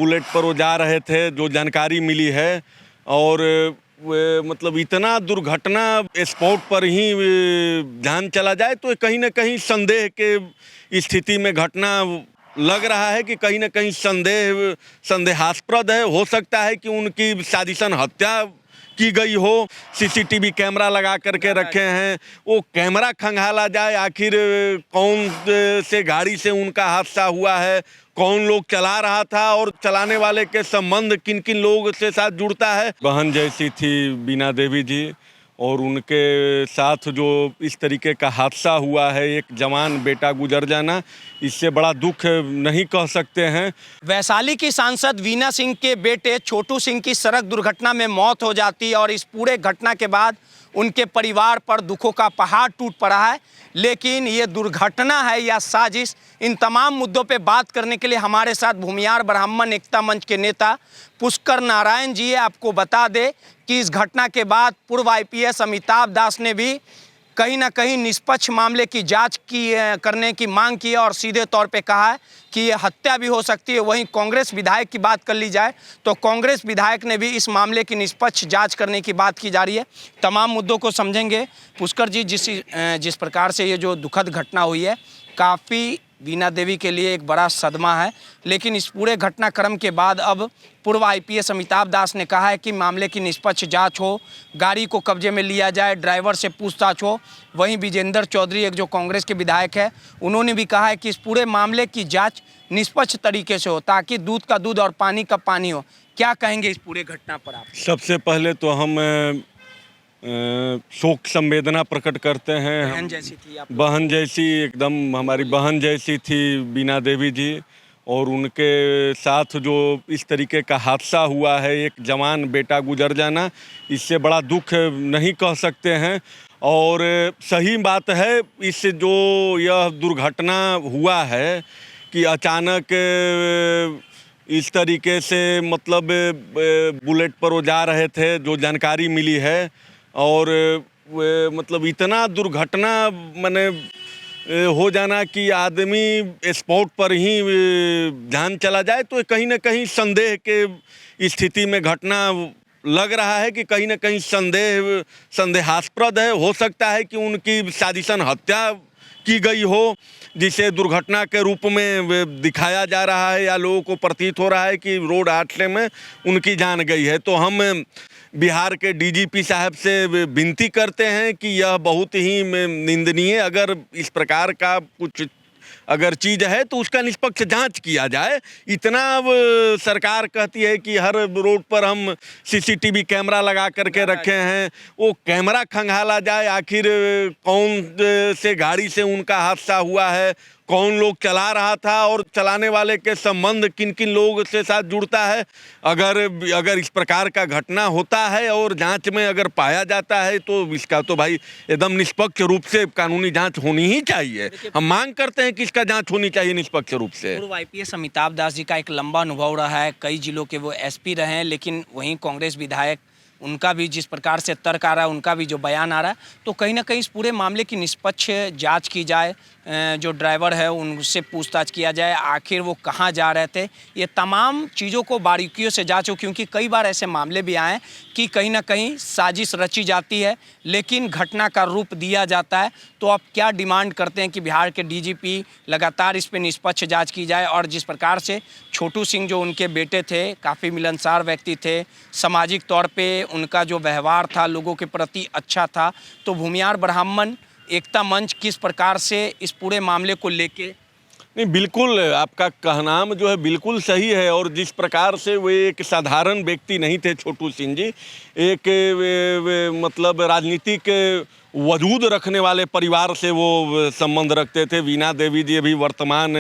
Bullet पर वो जा रहे थे, जो जानकारी मिली है। और मतलब इतना दुर्घटना स्पॉट पर ही जान चला जाए तो कहीं ना कहीं संदेह के स्थिति में घटना लग रहा है कि कहीं ना कहीं संदेहास्पद है। हो सकता है कि उनकी साजिशन हत्या की गई हो। सीसीटीवी कैमरा लगा करके रखे हैं, वो कैमरा खंगाला जाए, आखिर कौन से गाड़ी से उनका हादसा हुआ है, कौन लोग चला रहा था और चलाने वाले के संबंध किन किन लोग से साथ जुड़ता है। बहन जैसी थी बीना देवी जी, और उनके साथ जो इस तरीके का हादसा हुआ है, एक जवान बेटा गुजर जाना, इससे बड़ा दुख नहीं कह सकते हैं। वैशाली की सांसद वीना सिंह के बेटे छोटू सिंह की सड़क दुर्घटना में मौत हो जाती है और इस पूरे घटना के बाद उनके परिवार पर दुखों का पहाड़ टूट पड़ा है। लेकिन ये दुर्घटना है या साजिश, इन तमाम मुद्दों पे बात करने के लिए हमारे साथ भूमियार ब्राह्मण एकता मंच के नेता पुष्कर नारायण जी है। आपको बता दें कि इस घटना के बाद पूर्व आईपीएस अमिताभ दास ने भी कहीं ना कहीं निष्पक्ष मामले की जांच करने की मांग की है और सीधे तौर पे कहा है कि ये हत्या भी हो सकती है। वहीं कांग्रेस विधायक की बात कर ली जाए तो कांग्रेस विधायक ने भी इस मामले की निष्पक्ष जांच करने की बात की जा रही है। तमाम मुद्दों को समझेंगे। पुष्कर जी, जिस प्रकार से ये जो दुखद घटना हुई है, काफ़ी वीना देवी के लिए एक बड़ा सदमा है। लेकिन इस पूरे घटनाक्रम के बाद अब पूर्व आईपीएस अमिताभ दास ने कहा है कि मामले की निष्पक्ष जांच हो, गाड़ी को कब्जे में लिया जाए, ड्राइवर से पूछताछ हो। वहीं विजेंद्र चौधरी, एक जो कांग्रेस के विधायक है, उन्होंने भी कहा है कि इस पूरे मामले की जांच निष्पक्ष तरीके से हो ताकि दूध का दूध और पानी का पानी हो। क्या कहेंगे इस पूरे घटना पर आप? सबसे पहले तो हम शोक संवेदना प्रकट करते हैं। बहन जैसी थी आप? बहन जैसी, एकदम हमारी बहन जैसी थी बीना देवी जी, और उनके साथ जो इस तरीके का हादसा हुआ है, एक जवान बेटा गुजर जाना, इससे बड़ा दुख नहीं कह सकते हैं। और सही बात है, इस जो यह दुर्घटना हुआ है कि अचानक इस तरीके से, मतलब बुलेट पर वो जा रहे थे, जो जानकारी मिली है। और मतलब इतना दुर्घटना माने हो जाना कि आदमी स्पॉट पर ही जान चला जाए तो कहीं ना कहीं संदेह के स्थिति में घटना लग रहा है कि कहीं ना कहीं संदेहास्पद है। हो सकता है कि उनकी साजिशन हत्या की गई हो, जिसे दुर्घटना के रूप में दिखाया जा रहा है, या लोगों को प्रतीत हो रहा है कि रोड हादसे में उनकी जान गई है। तो हम बिहार के डीजीपी साहब से विनती करते हैं कि यह बहुत ही निंदनीय, अगर इस प्रकार का कुछ अगर चीज़ है तो उसका निष्पक्ष जांच किया जाए। इतना सरकार कहती है कि हर रोड पर हम सीसीटीवी कैमरा लगा करके रखे हैं, वो कैमरा खंगाला जाए, आखिर कौन से गाड़ी से उनका हादसा हुआ है, कौन लोग चला रहा था और चलाने वाले के संबंध किन किन लोग से साथ जुड़ता है। अगर इस प्रकार का घटना होता है और जांच में अगर पाया जाता है तो इसका तो भाई एकदम निष्पक्ष रूप से कानूनी जांच होनी ही चाहिए। हम मांग करते हैं कि इसका जांच होनी चाहिए निष्पक्ष रूप से। पूर्व आईपीएस अमिताभ दास जी का एक लंबा अनुभव रहा है, कई जिलों के वो एसपी रहे हैं, लेकिन वहीं कांग्रेस विधायक, उनका भी जिस प्रकार से तर्क आ रहा है, उनका भी जो बयान आ रहा है, तो कहीं ना कहीं इस पूरे मामले की निष्पक्ष जांच की जाए, जो ड्राइवर है उनसे पूछताछ किया जाए, आखिर वो कहाँ जा रहे थे, ये तमाम चीज़ों को बारीकियों से जांचो। क्योंकि कई बार ऐसे मामले भी आए कि कहीं ना कहीं साजिश रची जाती है लेकिन घटना का रूप दिया जाता है। तो आप क्या डिमांड करते हैं कि बिहार के डीजीपी लगातार इस पर निष्पक्ष जाँच की जाए? और जिस प्रकार से छोटू सिंह जो उनके बेटे थे, काफ़ी मिलनसार व्यक्ति थे, सामाजिक तौर पे उनका जो व्यवहार था लोगों के प्रति अच्छा था, तो भूमियार ब्राह्मण एकता मंच किस प्रकार से इस पूरे मामले को लेके? नहीं, बिल्कुल आपका कहना जो है बिल्कुल सही है। और जिस प्रकार से वे एक साधारण व्यक्ति नहीं थे छोटू सिंह जी, एक मतलब राजनीतिक वजूद रखने वाले परिवार से वो संबंध रखते थे। वीना देवी जी अभी वर्तमान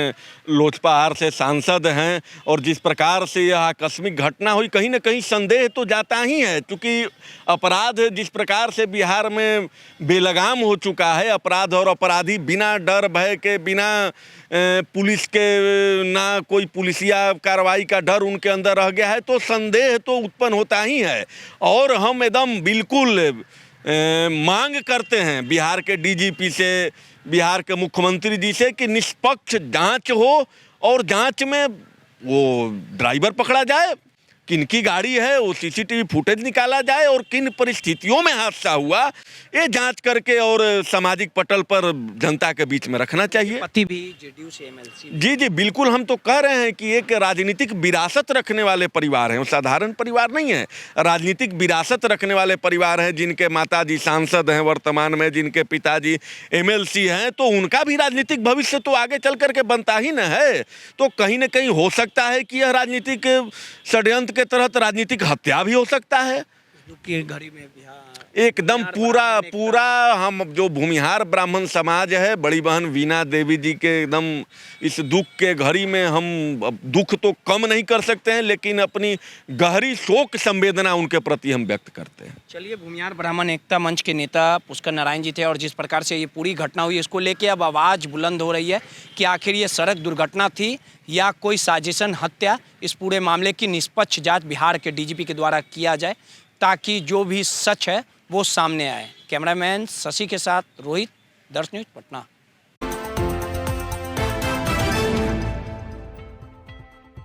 लोजपा से सांसद हैं, और जिस प्रकार से यह आकस्मिक घटना हुई, कहीं ना कहीं संदेह तो जाता ही है, क्योंकि अपराध जिस प्रकार से बिहार में बेलगाम हो चुका है, अपराध और अपराधी बिना डर भय के, बिना पुलिस के, ना कोई पुलिसिया कार्रवाई का डर उनके अंदर रह गया है, तो संदेह तो उत्पन्न होता ही है। और हम एकदम बिल्कुल मांग करते हैं बिहार के डीजीपी से, बिहार के मुख्यमंत्री जी से कि निष्पक्ष जांच हो, और जांच में वो ड्राइवर पकड़ा जाए, किनकी गाड़ी है वो सीसीटीवी फुटेज निकाला जाए और किन परिस्थितियों में हादसा हुआ ये जांच करके और सामाजिक पटल पर जनता के बीच में रखना चाहिए। पति भी जेडीयू से एमएलसी। जी जी बिल्कुल, हम तो कह रहे हैं कि एक राजनीतिक विरासत रखने वाले परिवार हैं, वो साधारण परिवार नहीं है, राजनीतिक विरासत रखने वाले परिवार हैं, जिनके माताजी सांसद हैं वर्तमान में, जिनके पिताजी एमएलसी हैं, तो उनका भी राजनीतिक भविष्य तो आगे चल करके बनता ही न है। तो कहीं न कहीं हो सकता है कि यह राजनीतिक षड्यंत्र के तहत राजनीतिक हत्या भी हो सकता है। की घड़ी में बिहार एकदम पूरा हम जो भूमिहार ब्राह्मण समाज है, बड़ी बहन वीणा देवी जी के एकदम इस दुख के घड़ी में हम दुख तो कम नहीं कर सकते हैं, लेकिन अपनी गहरी शोक संवेदना उनके प्रति हम व्यक्त करते हैं। चलिए, भूमिहार ब्राह्मण एकता मंच के नेता पुष्कर नारायण जी थे और जिस प्रकार से ये पूरी घटना हुई इसको लेके अब आवाज़ बुलंद हो रही है कि आखिर ये सड़क दुर्घटना थी या कोई साजिशन हत्या। इस पूरे मामले की निष्पक्ष जांच बिहार के डीजीपी के द्वारा किया जाए ताकि जो भी सच है वो सामने आए। कैमरामैन शशि के साथ रोहित, दर्श न्यूज़, पटना।